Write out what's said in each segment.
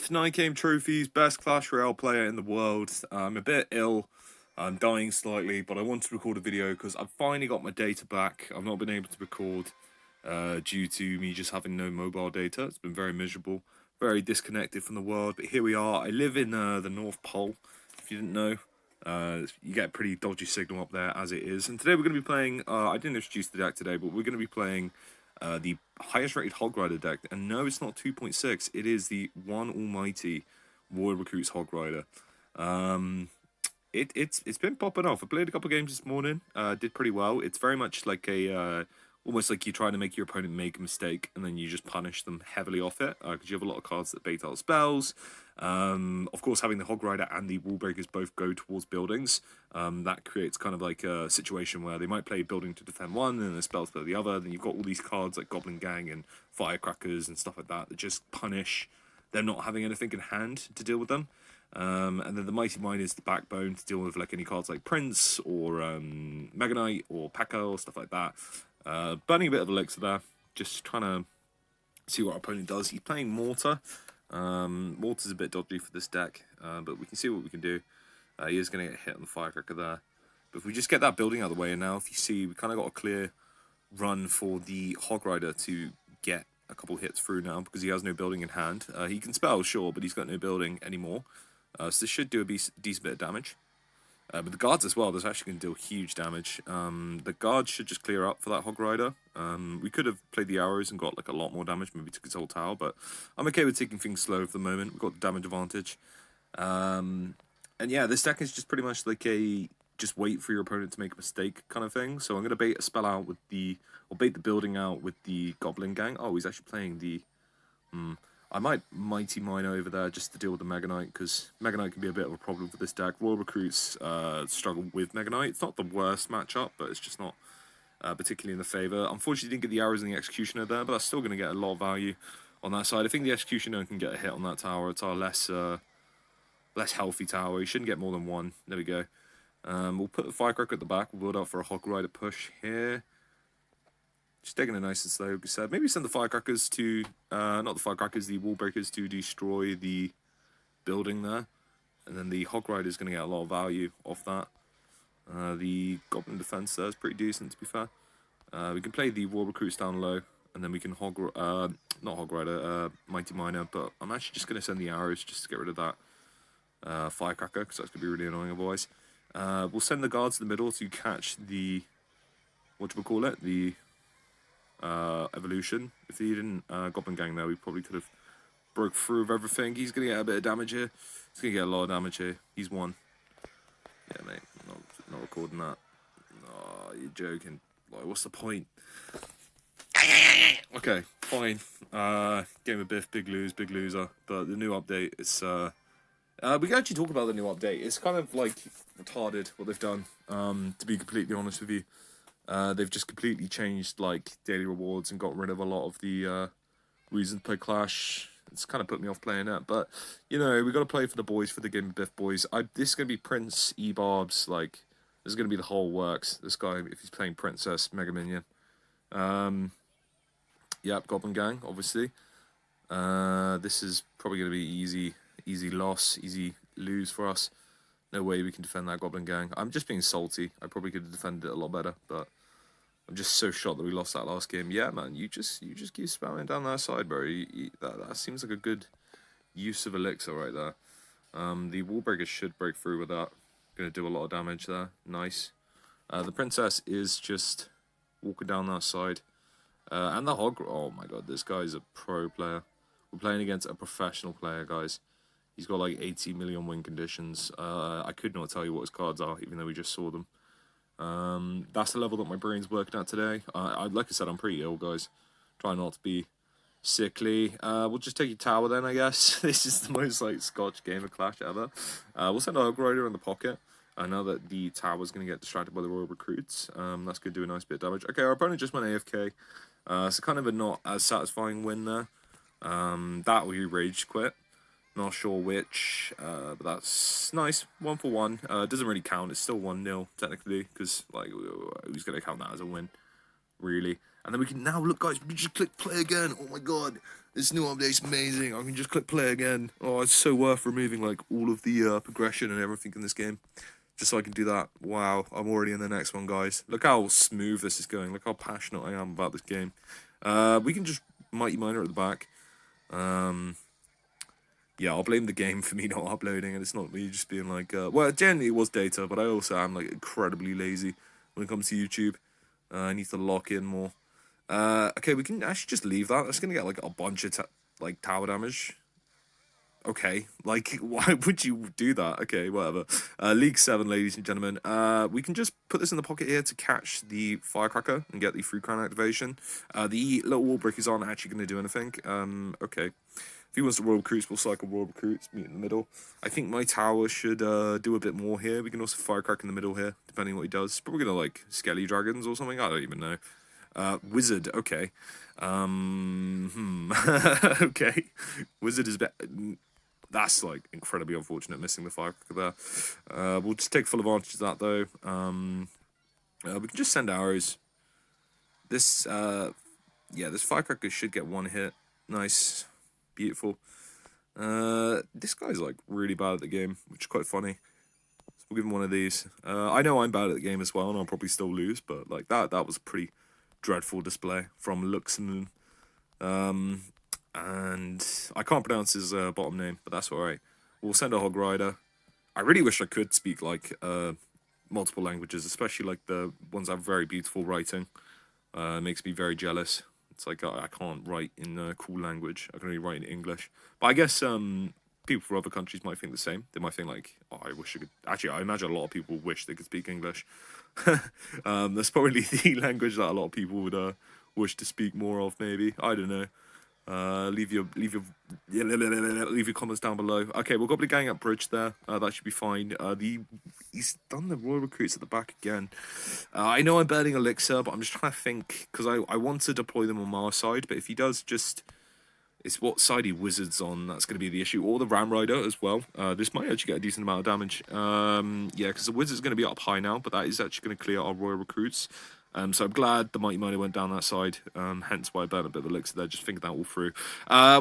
HamerRiff, 9 game trophies, best Clash Royale player in the world. I'm a bit ill, I'm dying slightly, but I want to record a video because I've finally got my data back. I've not been able to record due to me just having no mobile data. It's been very miserable, very disconnected from the world, but here we are. I live in the North Pole, if you didn't know. You get a pretty dodgy signal up there as it is. And today we're going to be playing, I didn't introduce the deck today, but we're going to be playing the highest rated HOG Rider deck. And no, it's not 2.6, it is the one almighty Royal Recruits HOG Rider. It's been popping off. I played a couple games this morning, did pretty well. It's very much like a almost like you're trying to make your opponent make a mistake and then you just punish them heavily off it, because you have a lot of cards that bait out spells. Of course, having the Hog Rider and the Wall Breakers both go towards buildings, that creates kind of like a situation where they might play building to defend one and the spells play the other. Then you've got all these cards like Goblin Gang and Firecrackers and stuff like that that just punish them not having anything in hand to deal with them. And then the Mighty Mine is the backbone to deal with like any cards like Prince or Mega Knight or P.E.K.K.A. or stuff like that. Burning a bit of elixir there, just trying to see what our opponent does. He's playing Mortar. Mortar's a bit dodgy for this deck, but we can see what we can do. He is going to get hit on the Firecracker there. But if we just get that building out of the way, and now if you see, we kind of got a clear run for the Hog Rider to get a couple hits through now, because he has no building in hand. He can spell, sure, but he's got no building anymore. So this should do a decent bit of damage. But the guards as well, that's actually going to deal huge damage. The guards should just clear up for that Hog Rider. We could have played the arrows and got like a lot more damage, maybe took his whole tower, but I'm okay with taking things slow for the moment. We've got the damage advantage. And yeah, this deck is just pretty much like a just wait for your opponent to make a mistake kind of thing. So I'm going to bait a spell out with or bait the building out with the Goblin Gang. Oh, he's actually playing the... I might Mighty Mine over there just to deal with the Mega Knight, because Mega Knight can be a bit of a problem for this deck. Royal Recruits struggle with Mega Knight. It's not the worst matchup, but it's just not particularly in the favour. Unfortunately, didn't get the arrows and the Executioner there, but that's still going to get a lot of value on that side. I think the Executioner can get a hit on that tower. It's our less healthy tower. He shouldn't get more than one. There we go. We'll put the Firecracker at the back. We'll build up for a Hog Rider push here. Just taking it nice and slow, like I said. Maybe send the Firecrackers to, not the Firecrackers, the Wall Breakers to destroy the building there. And then the Hog Rider is going to get a lot of value off that. The Goblin Defense there is pretty decent, to be fair. We can play the War Recruits down low, and then we can not Hog Rider, Mighty Miner, but I'm actually just going to send the arrows just to get rid of that Firecracker, because that's going to be really annoying otherwise. We'll send the guards to the middle to catch the, the evolution. If he didn't Goblin Gang there, we probably could have broke through with everything. He's gonna get a bit of damage here. He's gonna get a lot of damage here. He's won. Yeah, mate, not recording that. Oh, you're joking. Like, what's the point? Okay, fine. Game of Biff, big loser. But the new update is we can actually talk about the new update. It's kind of like retarded what they've done, to be completely honest with you. They've just completely changed like daily rewards and got rid of a lot of the reason to play Clash. It's kind of put me off playing that, but you know, we got to play for the boys, for the Game of Biff boys. This is gonna be Prince, E-Barbs, like this is gonna be the whole works. This guy, if he's playing Princess, Mega Minion. Yep, Goblin Gang, obviously. This is probably gonna be easy loss, easy lose for us. No way we can defend that Goblin Gang. I'm just being salty. I probably could have defended it a lot better, but I'm just so shocked that we lost that last game. Yeah, man, you just keep spamming down that side, bro. That seems like a good use of elixir right there. The Wall Breakers should break through with that. Gonna do a lot of damage there. Nice. The Princess is just walking down that side. And the Hog... Oh my god, this guy's a pro player. We're playing against a professional player, guys. He's got like 80 million win conditions. I could not tell you what his cards are, even though we just saw them. That's the level that my brain's working at today. Like I said, I'm pretty ill, guys. Try not to be sickly. We'll just take your tower then, I guess. This is the most like Scotch game of Clash ever. We'll send our Hog Rider in the pocket. I know that the tower's going to get distracted by the Royal Recruits. That's going to do a nice bit of damage. Okay, our opponent just went AFK. So kind of a not as satisfying win there. That we rage quit. Not sure which, but that's nice. 1 for 1. Doesn't really count. It's still 1-0 technically, because like who's gonna count that as a win, really? And then we can now look, guys. We can just click play again. Oh my god, This new update's amazing. I can just click play again. Oh, it's so worth removing like all of the progression and everything in this game, just so I can do that. Wow, I'm already in the next one, guys. Look how smooth this is going. Look how passionate I am about this game. We can just Mighty Miner at the back. Yeah, I'll blame the game for me not uploading, and it's not me just being like, well, generally it was data, but I also am like incredibly lazy when it comes to YouTube. I need to lock in more. Okay, we can actually just leave that. That's gonna get like a bunch of like tower damage. Okay, like why would you do that? Okay, whatever. League 7, ladies and gentlemen. We can just put this in the pocket here to catch the firecracker and get the free crown activation. The little wall breakers aren't actually going to do anything. Okay. If he wants to royal recruits, we'll cycle royal recruits, meet in the middle. I think my tower should do a bit more here. We can also firecrack in the middle here, depending on what he does. Probably gonna like skelly dragons or something. I don't even know. Wizard, okay. Okay. Wizard is better. That's like incredibly unfortunate, missing the firecracker there. We'll just take full advantage of that though. We can just send arrows. This yeah, this firecracker should get one hit. Nice, beautiful. This guy's like really bad at the game, which is quite funny. So we'll give him one of these. I know I'm bad at the game as well, and I'll probably still lose, but like that was a pretty dreadful display from Luxembourg. And I can't pronounce his bottom name, but that's alright. We'll send a Hog Rider. I really wish I could speak like multiple languages, especially like the ones that have very beautiful writing. It makes me very jealous. It's like I can't write in a cool language. I can only write in English. But I guess people from other countries might think the same. They might think like, oh, I wish I could. Actually, I imagine a lot of people wish they could speak English. That's probably the language that a lot of people would wish to speak more of. Maybe, I don't know. Leave your comments down below. Okay, we'll Goblin Gang up bridge there. That should be fine. He's done the royal recruits at the back again. I know I'm burning elixir, but I'm just trying to think because I want to deploy them on our side. But if he does, just it's what side he wizards on. That's going to be the issue. Or the Ram Rider as well. This might actually get a decent amount of damage. Yeah, because the wizard's going to be up high now, but that is actually going to clear our royal recruits. So I'm glad the Mighty Miner went down that side, hence why I burned a bit of elixir there, just thinking that all through.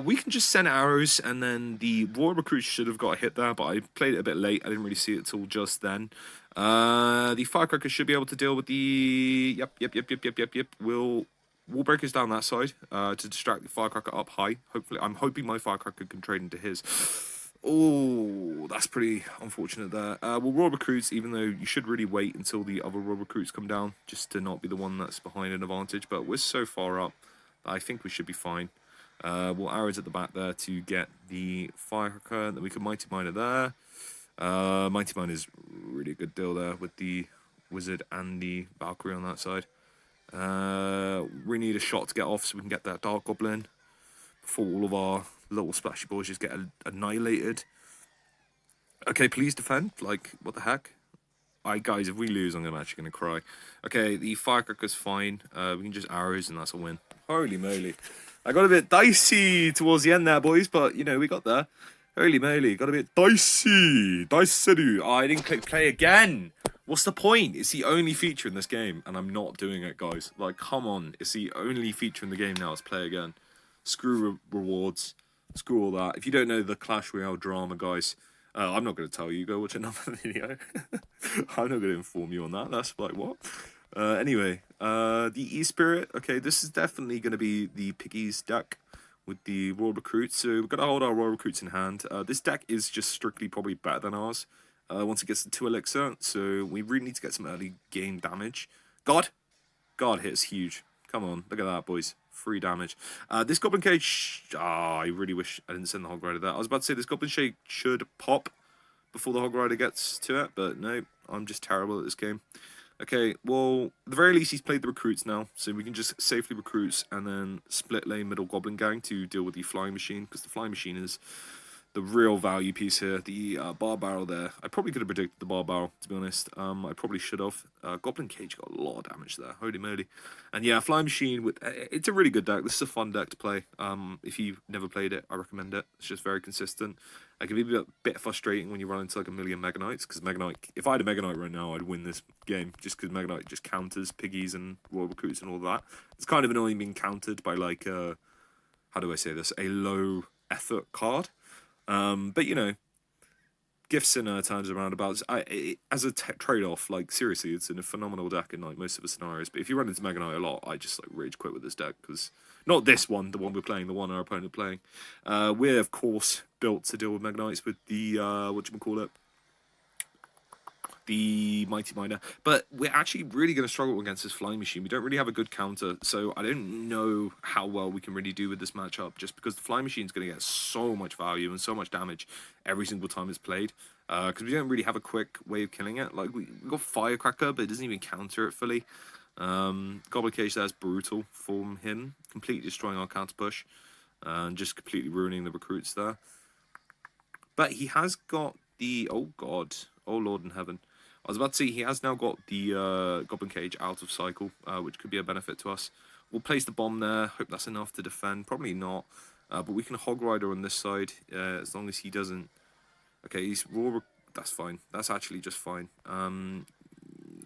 We can just send arrows, and then the Royal Recruit should have got a hit there, but I played it a bit late. I didn't really see it till just then. The Firecracker should be able to deal with the... Yep. Wall Breaker's down that side to distract the Firecracker up high. Hopefully, I'm hoping my Firecracker can trade into his... Oh, that's pretty unfortunate there. Well, Royal Recruits, even though you should really wait until the other Royal Recruits come down, just to not be the one that's behind an advantage. But we're so far up that I think we should be fine. We'll arrows at the back there to get the Firecracker. Then we can Mighty Miner there. Mighty Miner is really a good deal there with the Wizard and the Valkyrie on that side. We need a shot to get off so we can get that Dark Goblin before all of our little splashy boys just get annihilated. Okay, please defend. Like, what the heck? Guys, if we lose, I'm actually going to cry. Okay, the Firecracker's fine. We can just arrows and that's a win. Holy moly. I got a bit dicey towards the end there, boys, but, you know, we got there. Holy moly, got a bit dicey. Dicey. Oh, I didn't click play again. What's the point? It's the only feature in this game, and I'm not doing it, guys. Like, come on. It's the only feature in the game now is play again. Screw rewards. Screw all that. If you don't know the Clash Royale drama, guys, I'm not going to tell you. Go watch another video. I'm not going to inform you on that. That's like, what? Anyway, the E-Spirit. Okay, this is definitely going to be the Piggies deck with the Royal Recruits. So we're going to hold our Royal Recruits in hand. This deck is just strictly probably better than ours once it gets to 2 elixir. So we really need to get some early game damage. God hits huge. Come on, look at that, boys. 3 damage. This Goblin Cage... I really wish I didn't send the Hog Rider there. I was about to say this Goblin Shake should pop before the Hog Rider gets to it, but no, I'm just terrible at this game. Okay, well, at the very least, he's played the recruits now, so we can just safely recruits and then split lane middle Goblin Gang to deal with the Flying Machine, because the Flying Machine is the real value piece here. The bar barrel there. I probably could have predicted the bar barrel, to be honest. I probably should have. Goblin Cage got a lot of damage there. Holy moly. And yeah, Flying Machine, with it's a really good deck. This is a fun deck to play. If you've never played it, I recommend it. It's just very consistent. It can be a bit frustrating when you run into like a million Mega Knights, because Mega Knight, if I had a Mega Knight right now, I'd win this game, just because Mega Knight just counters Piggies and Royal Recruits and all that. It's kind of annoying being countered by like... how do I say this, a low effort card. But you know, gifts in times and roundabouts. As a trade-off, like seriously, it's in a phenomenal deck in like most of the scenarios. But if you run into Mega Knight a lot, I just like rage quit with this deck because not this one, the one we're playing, the one our opponent playing. We're of course built to deal with Mega Knights with the whatchamacallit, the Mighty Miner, but we're actually really going to struggle against this Flying Machine. We don't really have a good counter, so I don't know how well we can really do with this matchup, just because the Flying Machine is going to get so much value and so much damage every single time it's played, because we don't really have a quick way of killing it. Like, we got Firecracker, but it doesn't even counter it fully. Goblin Cage there's brutal for him, completely destroying our counter push, and just completely ruining the recruits there. But he has got the, oh god, oh lord in heaven. I was about to say, he has now got the Goblin Cage out of cycle, which could be a benefit to us. We'll place the bomb there. Hope that's enough to defend. Probably not. But we can Hog Rider on this side, as long as he doesn't... Okay, he's raw... That's fine. That's actually just fine.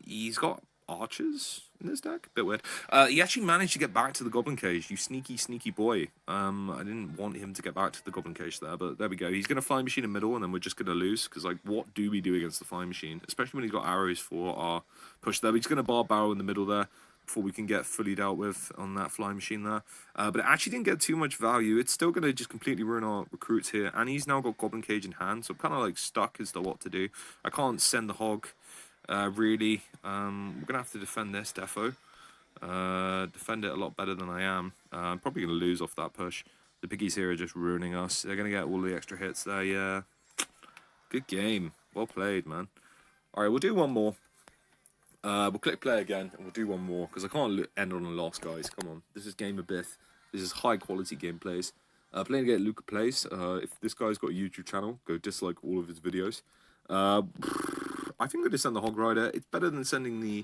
He's got archers in this deck. Bit weird. He actually managed to get back to the Goblin Cage. You sneaky, sneaky boy. I didn't want him to get back to the Goblin Cage there, but there we go. He's going to Flying Machine in the middle, and then we're just going to lose, because, like, what do we do against the Flying Machine? Especially when he's got arrows for our push there. But he's going to bar barrel in the middle there before we can get fully dealt with on that Flying Machine there. But it actually didn't get too much value. It's still going to just completely ruin our recruits here, and he's now got Goblin Cage in hand, so I'm kind of, like, stuck as to what to do. I can't send the Hog... really, we're gonna have to defend this defo. Defend it a lot better than I am. I'm probably gonna lose off that push. The piggies here are just ruining us. They're gonna get all the extra hits there. Yeah, good game. Well played, man. All right, we'll do one more. We'll click play again, and we'll do one more because I can't end on a loss, guys. Come on, this is Game of Bith. This is high quality gameplays. Playing against Luca Plays. If this guy's got a YouTube channel, go dislike all of his videos. I think I'm going to send the Hog Rider. It's better than sending the...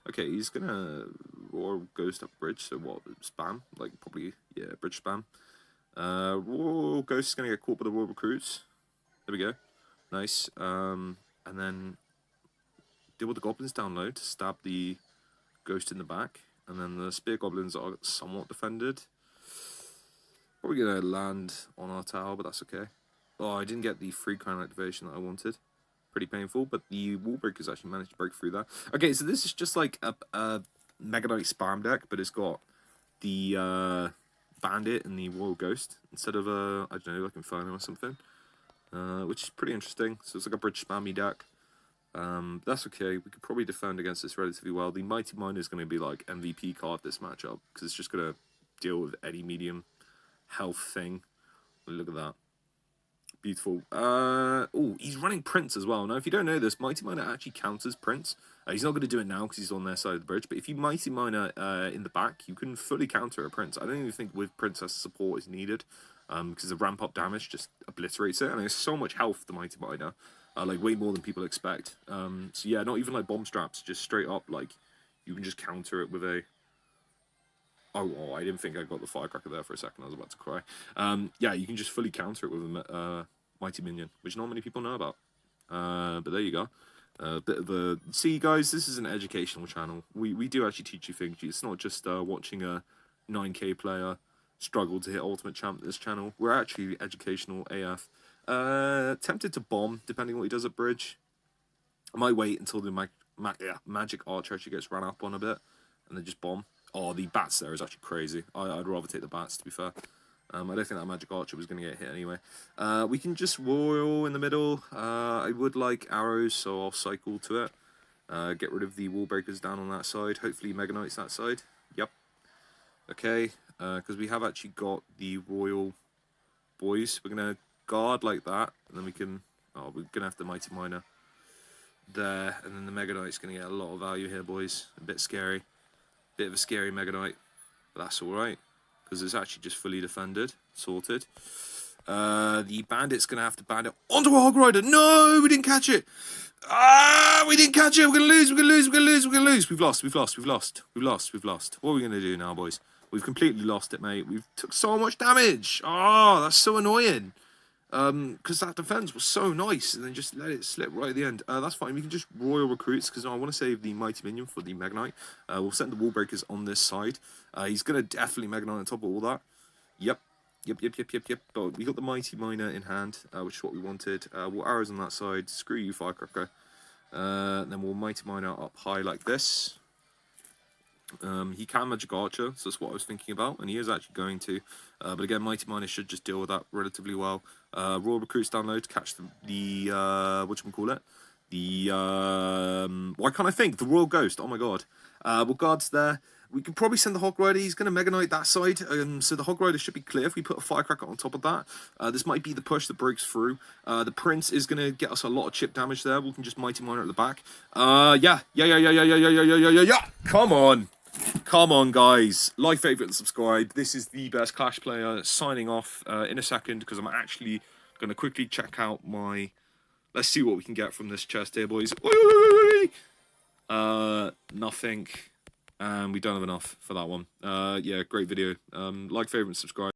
Okay, he's going to... Or Ghost up bridge, so what? Spam? Like, probably, yeah, bridge spam. Royal Ghost is going to get caught by the Royal Recruits. There we go. Nice. And then deal with the Goblins down low to stab the Ghost in the back. And then the Spear Goblins are somewhat defended. Probably going to land on our tower, but that's okay. Oh, I didn't get the free crown activation that I wanted. Pretty painful, but the Wall Breakers actually managed to break through that. Okay, so this is just like a Mega Knight spam deck, but it's got the Bandit and the Royal Ghost instead of a, I don't know, like Inferno or something, which is pretty interesting. So it's like a bridge spammy deck. That's okay. We could probably defend against this relatively well. The Mighty Miner is going to be like MVP card this matchup because it's just going to deal with any medium health thing. Look at that. Beautiful. Oh, he's running Prince as well. Now, if you don't know this, Mighty Miner actually counters Prince. He's not going to do it now because he's on their side of the bridge, but if you Mighty Miner in the back, you can fully counter a Prince. I don't even think with Princess support is needed, because the ramp-up damage just obliterates it, and there's so much health, the Mighty Miner, like way more than people expect. So yeah, not even like bomb straps, just straight up, like, you can just counter it with a... Oh, I didn't think I got the Firecracker there for a second. I was about to cry. Yeah, you can just fully counter it with a Mighty Minion, which not many people know about. But there you go. Bit of a... See, guys, this is an educational channel. We do actually teach you things. It's not just watching a 9K player struggle to hit Ultimate Champ this channel. We're actually educational AF. Tempted to bomb, depending on what he does at bridge. I might wait until the Magic Archer actually gets ran up on a bit, and then just bomb. Oh, the bats there is actually crazy. I'd rather take the bats, to be fair. I don't think that Magic Archer was going to get hit anyway. We can just Royal in the middle. I would like arrows, so I'll cycle to it. Get rid of the Wall Breakers down on that side. Hopefully Mega Knight's that side. Yep. Okay, because we have actually got the Royal Boys. We're going to guard like that, and then we can... Oh, we're going to have the Mighty Miner there, and then the Mega Knight's going to get a lot of value here, boys. A bit scary. Bit of a scary Mega Knight, but that's alright, because it's actually just fully defended, sorted. The Bandit's going to have to bandit onto a Hog Rider. No, we didn't catch it. We didn't catch it. We're going to lose, we're going to lose, we're going to lose, we're going to lose. We've lost, we've lost, we've lost, we've lost, we've lost. What are we going to do now, boys? We've completely lost it, mate. We've took so much damage. Oh, that's so annoying. Because that defense was so nice, and then just let it slip right at the end. That's fine. We can just Royal Recruits, because I want to save the Mighty Minion for the Mega Knight. We'll send the Wall Breakers on this side. He's going to definitely Mega Knight on top of all that. Yep. Yep. But we got the Mighty Miner in hand, which is what we wanted. We'll arrows on that side. Screw you, Firecracker. Then we'll Mighty Miner up high like this. He can Magic Archer, so that's what I was thinking about, and he is actually going to. But again, Mighty Miner should just deal with that relatively well. Royal Recruits down low to catch the whatchamacallit? Why can't I think? The Royal Ghost, oh my god. Well, guards there. We can probably send the Hog Rider. He's going to Mega Knight that side, so the Hog Rider should be clear if we put a Firecracker on top of that. This might be the push that breaks through. The Prince is going to get us a lot of chip damage there. We can just Mighty Miner at the back. Yeah. Come on, guys. Like, favorite, and subscribe. This is the best Clash player signing off in a second because I'm actually going to quickly check out my... Let's see what we can get from this chest here, boys. Nothing. And we don't have enough for that one. Yeah, great video. Like, favorite, and subscribe.